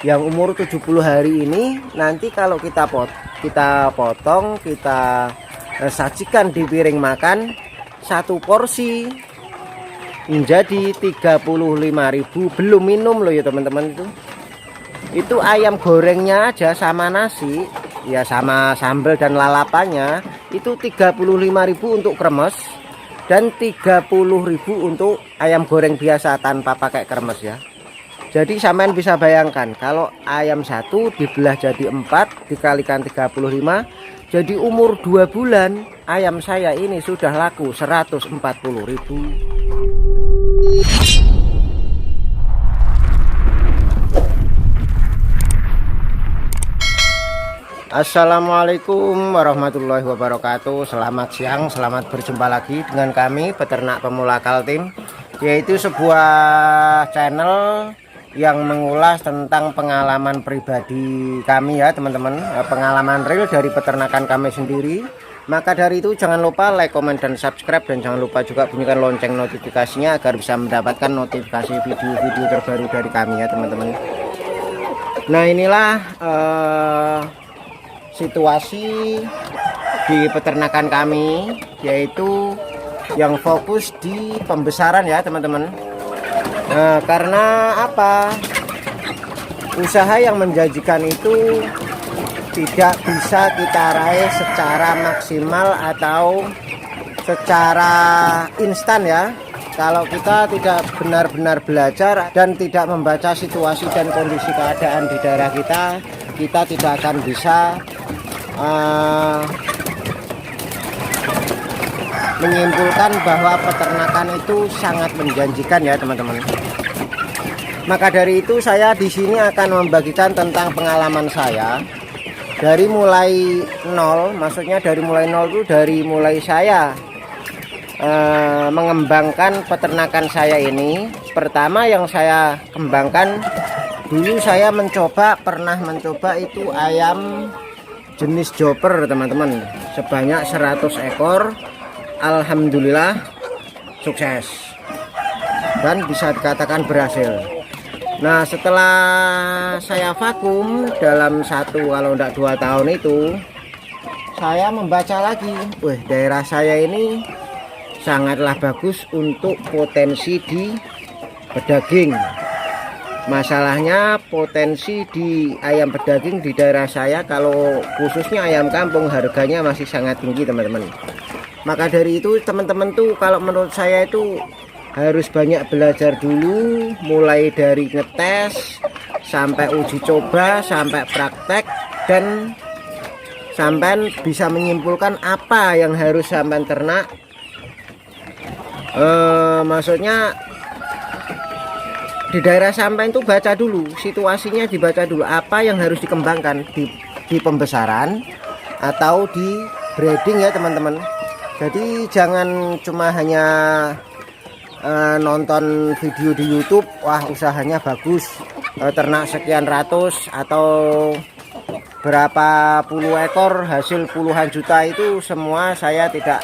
yang umur 70 hari ini nanti kalau kita potong, kita sajikan di piring makan, satu porsi menjadi 35.000, belum minum loh ya teman-teman. Itu ayam gorengnya aja sama nasi ya, sama sambal dan lalapannya itu 35.000 untuk kremes dan 30.000 untuk ayam goreng biasa tanpa pakai kremes ya. Jadi sampean bisa bayangkan kalau ayam satu dibelah jadi 4 dikalikan 35, jadi umur 2 bulan ayam saya ini sudah laku 140.000. Assalamualaikum warahmatullahi wabarakatuh. Selamat siang, selamat berjumpa lagi dengan kami Peternak Pemula Kaltim, yaitu sebuah channel yang mengulas tentang pengalaman pribadi kami ya teman-teman, pengalaman real dari peternakan kami sendiri. Maka dari itu jangan lupa like, comment, dan subscribe, dan jangan lupa juga bunyikan lonceng notifikasinya agar bisa mendapatkan notifikasi video-video terbaru dari kami ya teman-teman. Nah inilah situasi di peternakan kami, yaitu yang fokus di pembesaran ya teman-teman. Nah, karena apa? Usaha yang menjanjikan itu tidak bisa kita raih secara maksimal atau secara instan ya. Kalau kita tidak benar-benar belajar dan tidak membaca situasi dan kondisi keadaan di daerah kita, kita tidak akan bisa menyimpulkan bahwa peternakan itu sangat menjanjikan ya teman-teman. Maka dari itu saya di sini akan membagikan tentang pengalaman saya dari mulai nol, maksudnya dari mulai nol itu dari mulai saya mengembangkan peternakan saya ini. Pertama yang saya kembangkan dulu, saya pernah mencoba itu ayam jenis joper teman-teman, sebanyak 100 ekor. Alhamdulillah sukses dan bisa dikatakan berhasil. Nah setelah saya vakum dalam kalau tidak 2 tahun itu, saya membaca lagi, daerah saya ini sangatlah bagus untuk potensi di pedaging. Masalahnya potensi di ayam pedaging di daerah saya, kalau khususnya ayam kampung, harganya masih sangat tinggi teman-teman. Maka dari itu teman-teman tuh kalau menurut saya itu harus banyak belajar dulu, mulai dari ngetes sampai uji coba sampai praktek, dan sampai bisa menyimpulkan apa yang harus sampai ternak. Maksudnya di daerah sampai itu baca dulu situasinya, dibaca dulu apa yang harus dikembangkan di pembesaran atau di breeding ya teman-teman. Jadi jangan cuma hanya nonton video di YouTube, wah usahanya bagus, ternak sekian ratus atau berapa puluh ekor hasil puluhan juta, itu semua saya tidak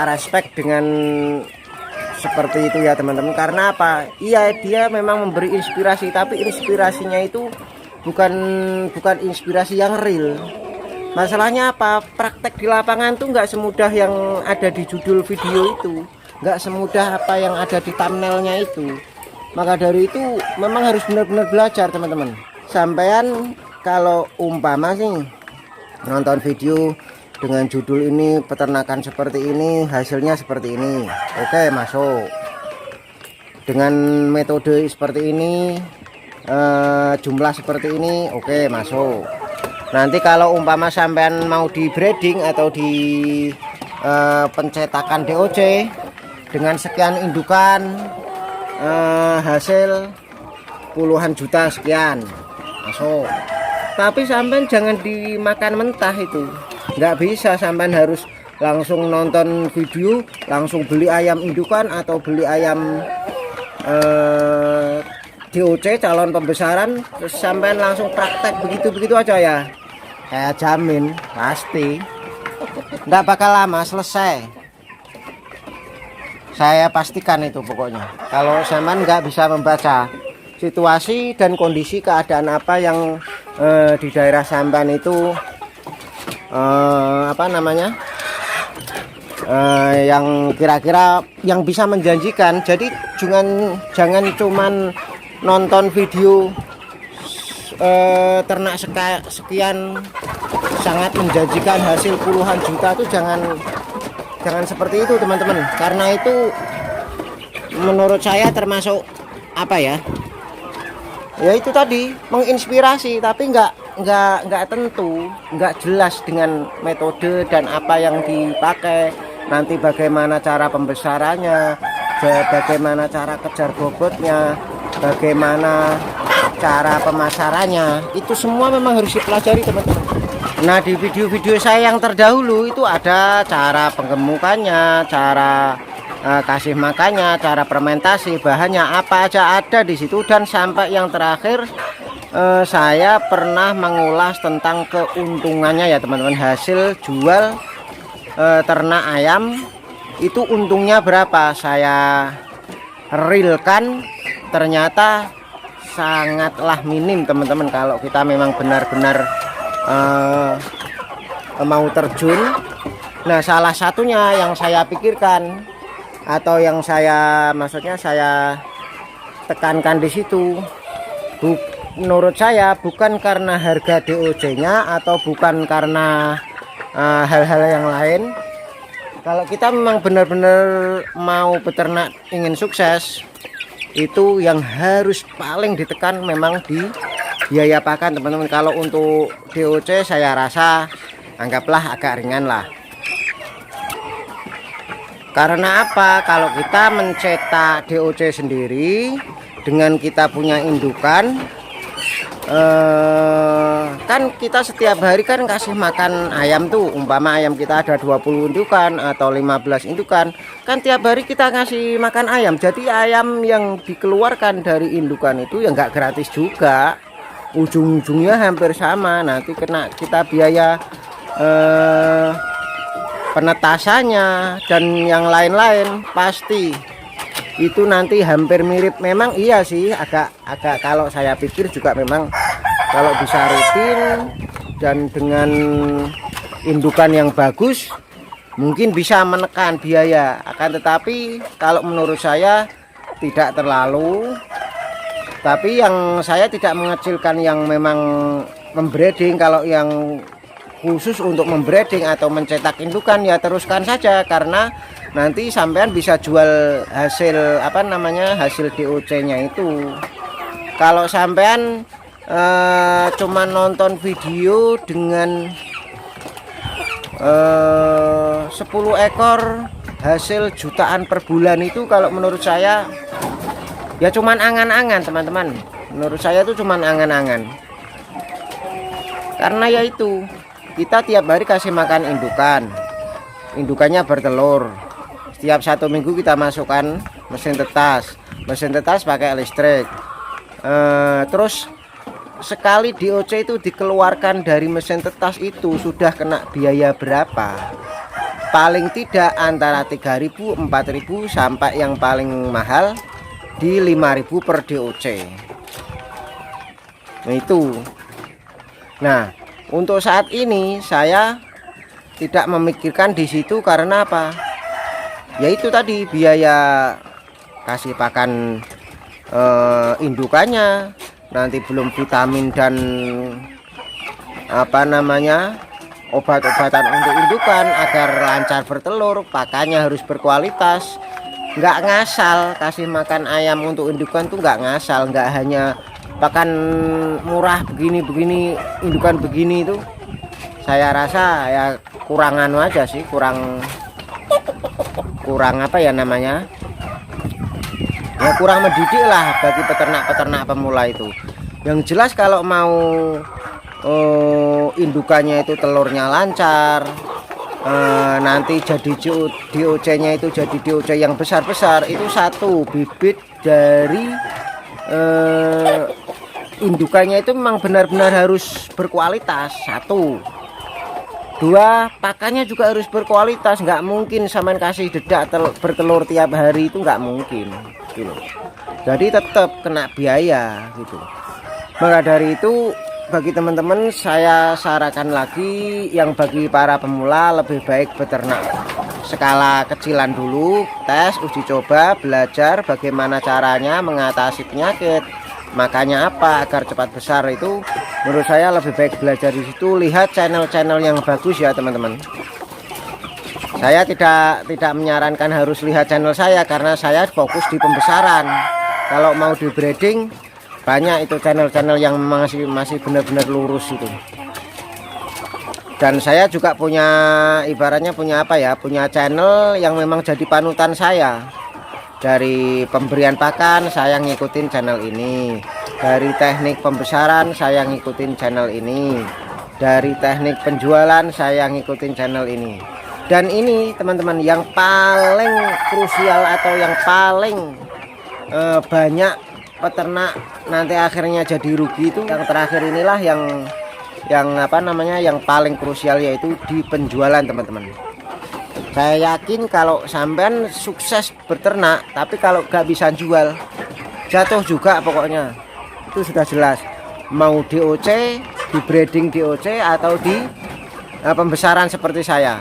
respect dengan seperti itu ya teman-teman. Karena apa? Iya, dia memang memberi inspirasi, tapi inspirasinya itu bukan inspirasi yang real. Masalahnya apa? Praktek di lapangan tuh nggak semudah yang ada di judul video itu, nggak semudah apa yang ada di thumbnailnya itu. Maka dari itu memang harus benar-benar belajar teman-teman. Sampean kalau umpama sih nonton video dengan judul ini, peternakan seperti ini, hasilnya seperti ini, oke masuk. Dengan metode seperti ini, jumlah seperti ini, oke masuk. Nanti kalau umpama sampean mau di breeding atau di pencetakan DOC dengan sekian indukan, hasil puluhan juta sekian, masuk. Tapi sampean jangan dimakan mentah itu. Nggak bisa, sampean harus langsung nonton video, langsung beli ayam indukan atau beli ayam DOC calon pembesaran, terus sampean langsung praktek begitu aja ya. Saya jamin pasti nggak bakal lama selesai. Saya pastikan itu pokoknya. Kalau sampean nggak bisa membaca situasi dan kondisi keadaan apa yang di daerah sampean itu apa namanya, yang kira-kira yang bisa menjanjikan. Jadi jangan cuman nonton video ternak sekian sangat menjanjikan hasil puluhan juta, itu jangan seperti itu teman-teman, karena itu menurut saya termasuk apa ya, ya itu tadi menginspirasi tapi nggak tentu, nggak jelas dengan metode dan apa yang dipakai, nanti bagaimana cara pembesarannya, bagaimana cara kejar bobotnya, bagaimana cara pemasarannya, itu semua memang harus dipelajari teman-teman. Nah, di video-video saya yang terdahulu itu ada cara penggemukannya, cara kasih makannya, cara fermentasi, bahannya apa aja ada di situ. Dan sampai yang terakhir saya pernah mengulas tentang keuntungannya ya teman-teman, hasil jual ternak ayam itu untungnya berapa. Saya realkan, ternyata sangatlah minim teman-teman kalau kita memang benar-benar mau terjun. Nah, salah satunya yang saya pikirkan atau yang maksudnya saya tekankan di situ, menurut saya bukan karena harga DOC-nya atau bukan karena hal-hal yang lain. Kalau kita memang benar-benar mau beternak ingin sukses, itu yang harus paling ditekan memang di biaya pakan teman-teman. Kalau untuk DOC saya rasa anggaplah agak ringan lah. Karena apa? Kalau kita mencetak DOC sendiri dengan kita punya indukan, kan kita setiap hari kan kasih makan ayam tuh, umpama ayam kita ada 20 indukan atau 15 indukan, kan tiap hari kita ngasih makan ayam. Jadi ayam yang dikeluarkan dari indukan itu ya nggak gratis juga, ujung-ujungnya hampir sama. Nanti kena kita biaya penetasannya dan yang lain-lain, pasti itu nanti hampir mirip. Memang iya sih, agak kalau saya pikir juga memang kalau bisa rutin dan dengan indukan yang bagus mungkin bisa menekan biaya. Akan tetapi kalau menurut saya tidak terlalu. Tapi yang saya tidak mengecilkan yang memang membreeding. Kalau yang khusus untuk membreeding atau mencetak indukan ya teruskan saja, karena nanti sampean bisa jual hasil apa namanya, hasil DOC-nya itu. Kalau sampean cuma nonton video dengan 10 ekor hasil jutaan per bulan, itu kalau menurut saya ya cuman angan-angan teman-teman. Menurut saya itu cuman angan-angan, karena ya itu kita tiap hari kasih makan indukannya bertelur. Setiap 1 minggu kita masukkan mesin tetas pakai listrik. Terus sekali DOC itu dikeluarkan dari mesin tetas itu sudah kena biaya berapa? Paling tidak antara 3.000, 4.000 sampai yang paling mahal di 5.000 per DOC. Nah itu. Nah, untuk saat ini saya tidak memikirkan di situ, karena apa? Yaitu tadi biaya kasih pakan indukannya, nanti belum vitamin dan apa namanya, obat-obatan untuk indukan agar lancar bertelur, pakannya harus berkualitas. Nggak ngasal kasih makan ayam untuk indukan tuh, nggak ngasal, nggak hanya pakan murah begini indukan begini. Itu saya rasa ya kurang anu aja sih, kurang apa ya namanya, ya kurang mendidik lah bagi peternak-peternak pemula itu. Yang jelas kalau mau indukannya itu telurnya lancar, nanti jadi DOC-nya itu jadi DOC yang besar-besar, itu satu bibit dari indukannya itu memang benar-benar harus berkualitas. 1, 2, pakannya juga harus berkualitas. Nggak mungkin sampean kasih dedak bertelur tiap hari, itu nggak mungkin. gitu. Jadi tetap kena biaya gitu. Maka dari itu bagi teman-teman saya sarankan lagi, yang bagi para pemula lebih baik beternak skala kecilan dulu, tes, uji coba, belajar bagaimana caranya mengatasi penyakit, makanya apa agar cepat besar. Itu menurut saya lebih baik belajar di situ. Lihat channel-channel yang bagus ya teman-teman. Saya tidak menyarankan harus lihat channel saya karena saya fokus di pembesaran. Kalau mau di breeding banyak itu channel-channel yang masih benar-benar lurus itu. Dan saya juga punya, ibaratnya punya apa ya, punya channel yang memang jadi panutan saya. Dari pemberian pakan saya ngikutin channel ini, dari teknik pembesaran saya ngikutin channel ini, dari teknik penjualan saya ngikutin channel ini. Dan ini teman-teman yang paling krusial atau yang paling banyak peternak nanti akhirnya jadi rugi itu yang terakhir inilah, yang paling krusial, yaitu di penjualan teman-teman. Saya yakin kalau sampean sukses beternak tapi kalau gak bisa jual, jatuh juga pokoknya. Itu sudah jelas, mau DOC, di breeding DOC atau di pembesaran seperti saya.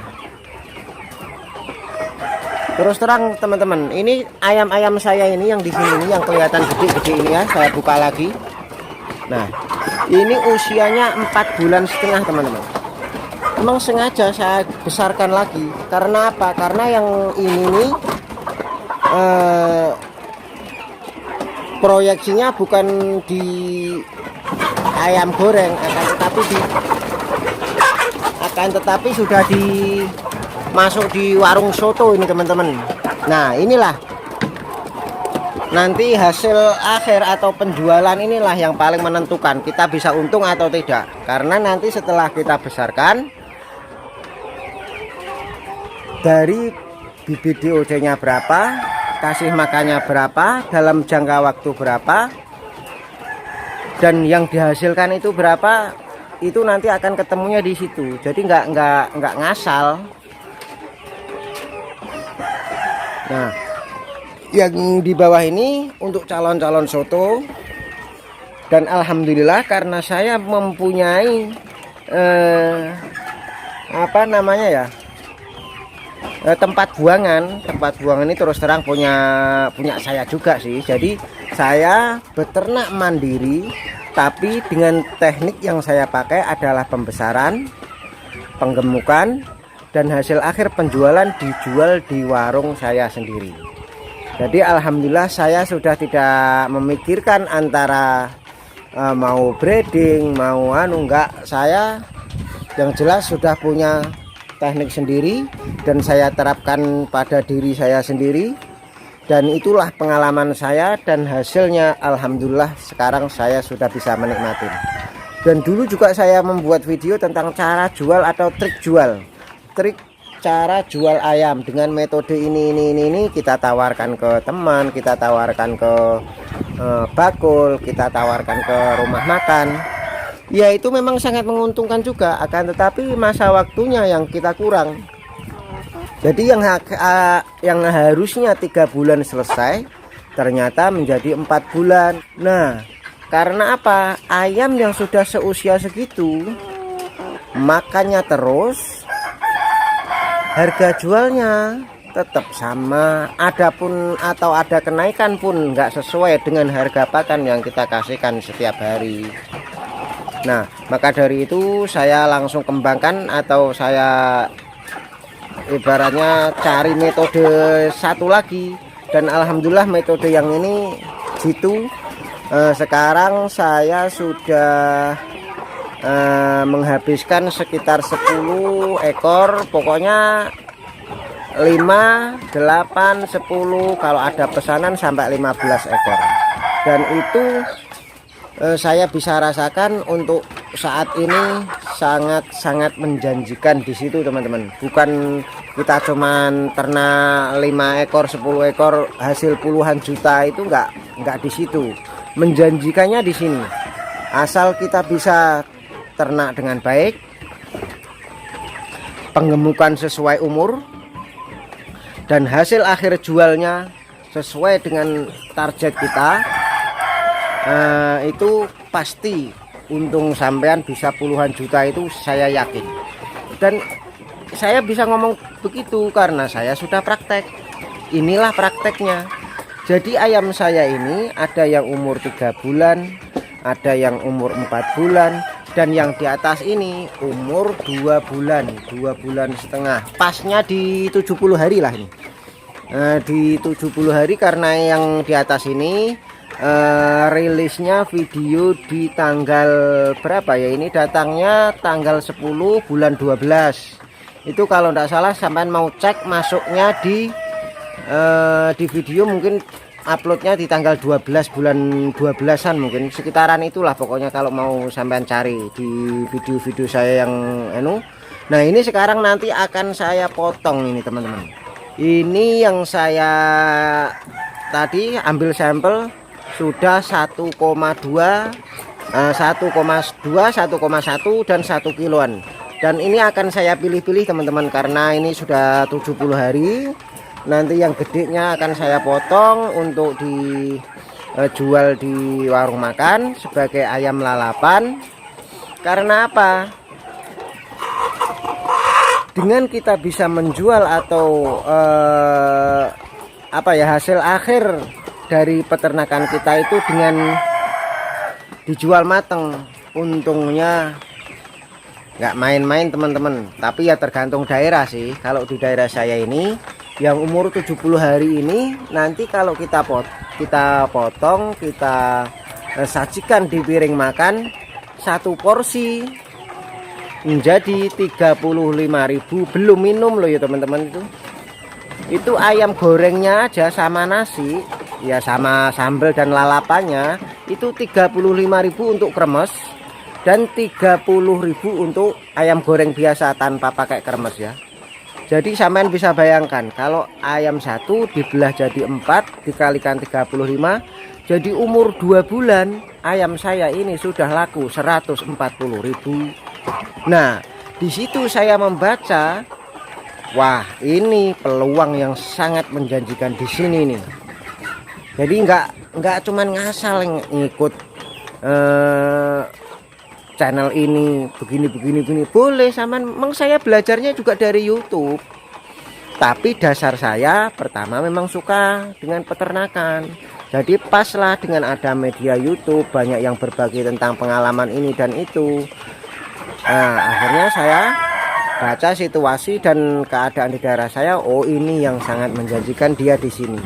Terus terang teman-teman, ini ayam-ayam saya ini yang di sini ini yang kelihatan gede-gede ini ya, saya buka lagi. Nah, ini usianya 4,5 bulan teman-teman. Memang sengaja saya besarkan lagi. Karena apa? Karena yang ini nih proyeksinya bukan di ayam goreng, akan tetapi sudah masuk di warung soto ini teman-teman. Nah, inilah nanti hasil akhir atau penjualan inilah yang paling menentukan kita bisa untung atau tidak. Karena nanti setelah kita besarkan, dari bibit DOC nya berapa, kasih makannya berapa, dalam jangka waktu berapa, dan yang dihasilkan itu berapa, itu nanti akan ketemunya di situ. Jadi nggak ngasal. Nah, yang di bawah ini untuk calon-calon soto. Dan alhamdulillah karena saya mempunyai tempat buangan ini terus terang punya saya juga sih. Jadi saya beternak mandiri, tapi dengan teknik yang saya pakai adalah pembesaran, penggemukan, dan hasil akhir penjualan dijual di warung saya sendiri. Jadi alhamdulillah saya sudah tidak memikirkan antara mau breeding, mau enggak. Saya yang jelas sudah punya teknik sendiri dan saya terapkan pada diri saya sendiri. Dan itulah pengalaman saya dan hasilnya alhamdulillah sekarang saya sudah bisa menikmati. Dan dulu juga saya membuat video tentang cara jual atau trik cara jual ayam dengan metode ini kita tawarkan ke teman, kita tawarkan ke bakul, kita tawarkan ke rumah makan. Ya itu memang sangat menguntungkan juga, akan tetapi masa waktunya yang kita kurang. Jadi yang harusnya 3 bulan selesai ternyata menjadi 4 bulan. Nah, karena apa? Ayam yang sudah seusia segitu makannya terus, harga jualnya tetap sama, atau ada kenaikan pun nggak sesuai dengan harga pakan yang kita kasihkan setiap hari. Nah, maka dari itu saya langsung kembangkan, atau saya ibaratnya cari metode satu lagi. Dan alhamdulillah metode yang ini jitu. Sekarang saya sudah menghabiskan sekitar 10 ekor, pokoknya 5, 8, 10, kalau ada pesanan sampai 15 ekor. Dan itu saya bisa rasakan untuk saat ini sangat menjanjikan di situ teman-teman. Bukan kita cuman ternak 5 ekor, 10 ekor hasil puluhan juta, itu enggak di situ. Menjanjikannya di sini. Asal kita bisa ternak dengan baik, penggemukan sesuai umur, dan hasil akhir jualnya sesuai dengan target kita, itu pasti untung sampean bisa puluhan juta, itu saya yakin. Dan saya bisa ngomong begitu karena saya sudah praktek. Inilah prakteknya. Jadi ayam saya ini ada yang umur 3 bulan, ada yang umur 4 bulan, dan yang di atas ini umur 2 bulan, 2 bulan setengah. Pasnya di 70 hari lah ini. Di 70 hari karena yang di atas ini rilisnya video di tanggal berapa ya, ini datangnya tanggal 10 bulan 12. Itu kalau tidak salah sampean mau cek masuknya di video mungkin uploadnya di tanggal 12 bulan 12-an, mungkin sekitaran itulah pokoknya kalau mau sampean cari di video-video saya yang Nah ini sekarang nanti akan saya potong ini teman-teman. Ini yang saya tadi ambil sampel sudah 1,2 1,1 dan 1 kiloan. Dan ini akan saya pilih-pilih teman-teman karena ini sudah 70 hari. Nanti yang gedenya akan saya potong untuk dijual di warung makan sebagai ayam lalapan. Karena apa? Dengan kita bisa menjual atau hasil akhir dari peternakan kita itu dengan dijual mateng, untungnya nggak main-main teman-teman. Tapi ya tergantung daerah sih. Kalau di daerah saya ini yang umur 70 hari ini, nanti kalau kita potong, kita sajikan di piring makan, satu porsi menjadi 35.000, belum minum loh ya teman-teman. Itu ayam gorengnya aja sama nasi ya, sama sambal dan lalapannya itu 35.000 untuk kremes dan 30.000 untuk ayam goreng biasa tanpa pakai kremes ya. Jadi sampean bisa bayangkan kalau ayam satu dibelah jadi 4 dikalikan 35, jadi umur 2 bulan ayam saya ini sudah laku 140.000. Nah, di situ saya membaca, wah ini peluang yang sangat menjanjikan di sini nih. Jadi nggak cuman ngasal ngikut channel ini begini boleh, sama memang saya belajarnya juga dari YouTube. Tapi dasar saya pertama memang suka dengan peternakan. Jadi paslah dengan ada media YouTube banyak yang berbagi tentang pengalaman ini dan itu. Nah, akhirnya saya baca situasi dan keadaan di daerah saya, oh ini yang sangat menjanjikan dia di sini.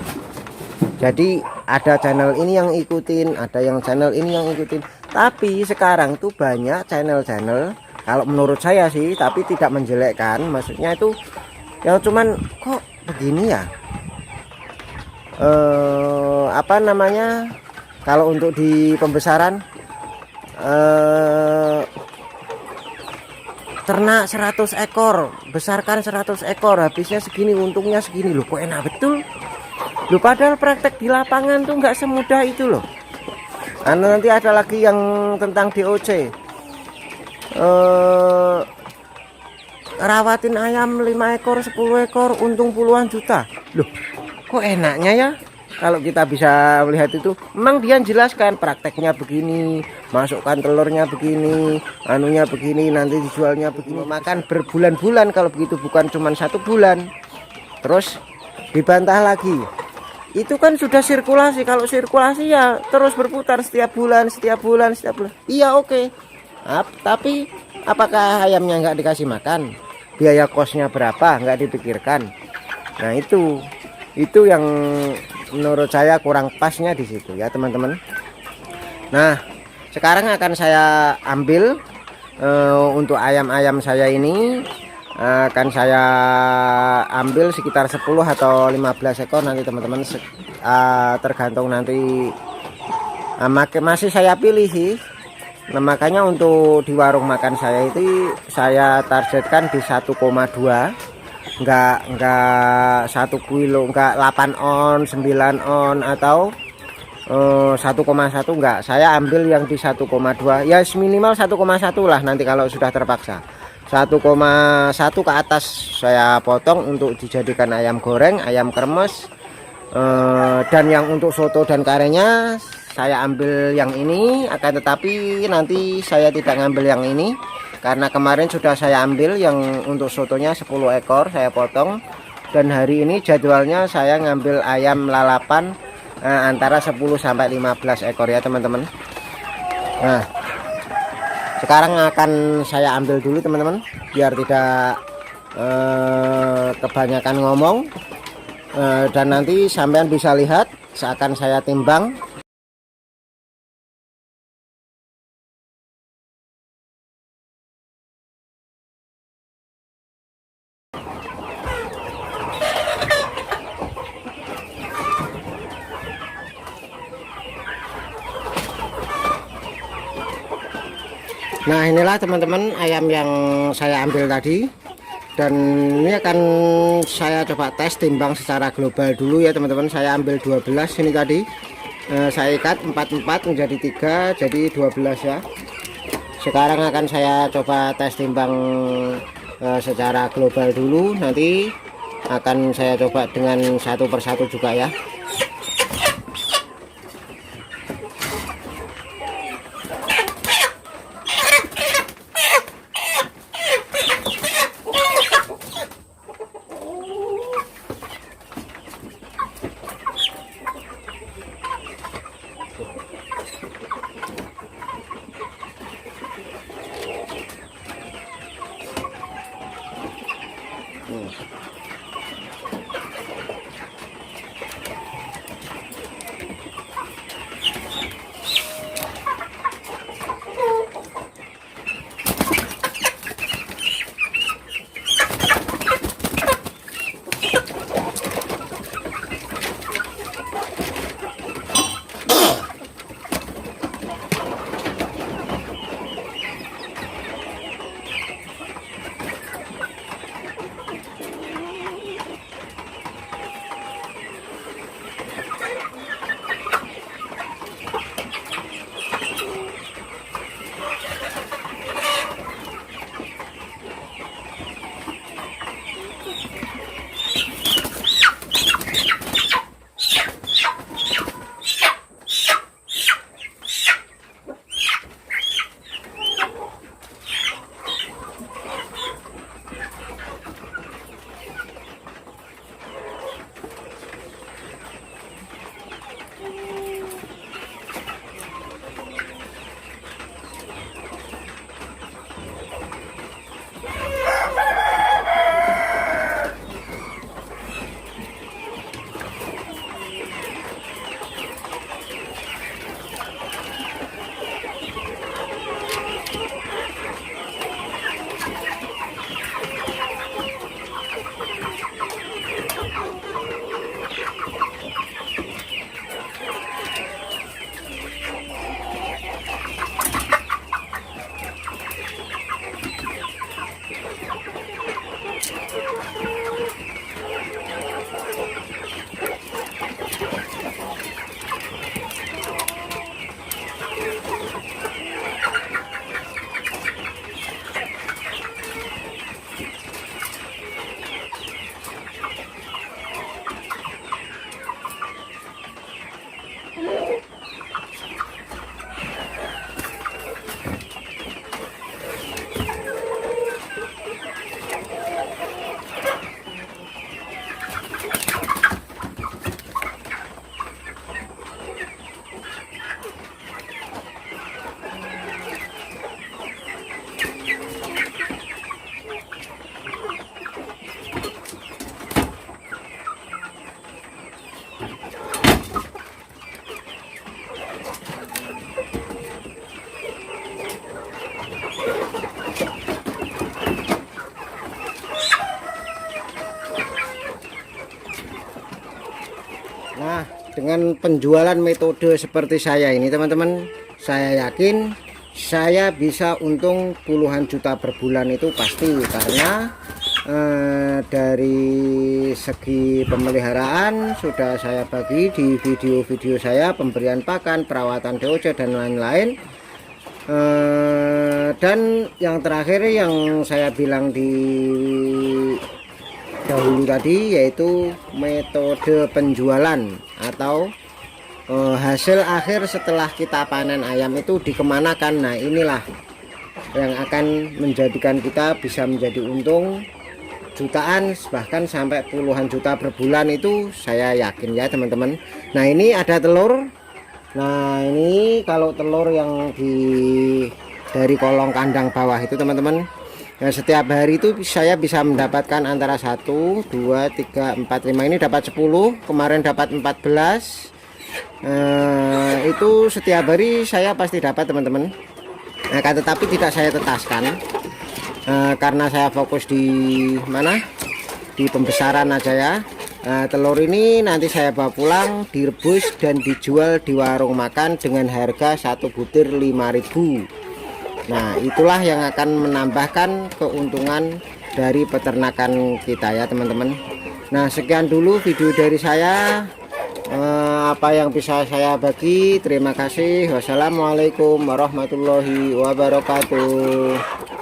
Jadi ada channel ini yang ikutin, ada yang channel ini yang ikutin. Tapi sekarang tuh banyak channel-channel, kalau menurut saya sih, tapi tidak menjelekkan, maksudnya itu yang cuman kok begini ya, kalau untuk di pembesaran ternak 100 ekor, besarkan 100 ekor, habisnya segini, untungnya segini loh, kok enak betul loh. Padahal praktek di lapangan tuh nggak semudah itu loh. Nanti ada lagi yang tentang DOC, rawatin ayam 5 ekor 10 ekor untung puluhan juta loh. Kok enaknya ya kalau kita bisa melihat itu. Memang dia jelaskan prakteknya begini, masukkan telurnya begini, anunya begini, nanti dijualnya begini, makan berbulan-bulan kalau begitu, bukan cuma 1 bulan. Terus dibantah lagi, itu kan sudah sirkulasi. Kalau sirkulasi ya terus berputar setiap bulan. Iya oke. Tapi apakah ayamnya nggak dikasih makan? Biaya kosnya berapa? Nggak dipikirkan. Nah itu yang menurut saya kurang pasnya di situ ya teman-teman. Nah sekarang akan saya ambil untuk ayam-ayam saya ini. Akan saya ambil sekitar 10 atau 15 ekor nanti teman-teman, tergantung nanti masih saya pilih sih. Nah, makanya untuk di warung makan saya itu saya targetkan di 1,2, enggak 1 kilo, enggak 8 on 9 on atau 1,1 enggak, saya ambil yang di 1,2 ya, minimal 1,1 lah nanti kalau sudah terpaksa. 1,1 ke atas saya potong untuk dijadikan ayam goreng, ayam kremes, Dan yang untuk soto dan karenya saya ambil yang ini, akan tetapi nanti saya tidak ngambil yang ini karena kemarin sudah saya ambil yang untuk sotonya 10 ekor saya potong, dan hari ini jadwalnya saya ngambil ayam lalapan antara 10 sampai 15 ekor ya teman-teman. Nah, sekarang akan saya ambil dulu teman-teman biar tidak kebanyakan ngomong. Dan nanti sampean bisa lihat seakan saya timbang. Nah, inilah teman-teman ayam yang saya ambil tadi, dan ini akan saya coba tes timbang secara global dulu ya teman-teman. Saya ambil 12 ini tadi, saya ikat 4 menjadi 3 jadi 12 ya. Sekarang akan saya coba tes timbang secara global dulu, nanti akan saya coba dengan satu persatu juga ya. Nah, dengan penjualan metode seperti saya ini teman-teman, saya yakin saya bisa untung puluhan juta per bulan itu pasti, karena dari segi pemeliharaan sudah saya bagi di video-video saya, pemberian pakan, perawatan DOC dan lain-lain. Dan yang terakhir yang saya bilang di dahulu tadi, yaitu metode penjualan atau hasil akhir setelah kita panen ayam itu dikemanakan. Nah inilah yang akan menjadikan kita bisa menjadi untung jutaan, bahkan sampai puluhan juta per bulan, itu saya yakin ya teman-teman. Nah ini ada telur. Nah ini kalau telur yang dari kolong kandang bawah itu teman-teman, nah, setiap hari itu saya bisa mendapatkan antara 1, 2, 3, 4, 5, ini dapat 10, kemarin dapat 14. Itu setiap hari saya pasti dapat teman-teman. Nah, tetapi tidak saya tetaskan karena saya fokus di mana, di pembesaran aja ya. Telur ini nanti saya bawa pulang, direbus dan dijual di warung makan dengan harga 1 butir 5.000. Nah itulah yang akan menambahkan keuntungan dari peternakan kita ya teman-teman. Nah sekian dulu video dari saya, apa yang bisa saya bagi. Terima kasih. Wassalamualaikum warahmatullahi wabarakatuh.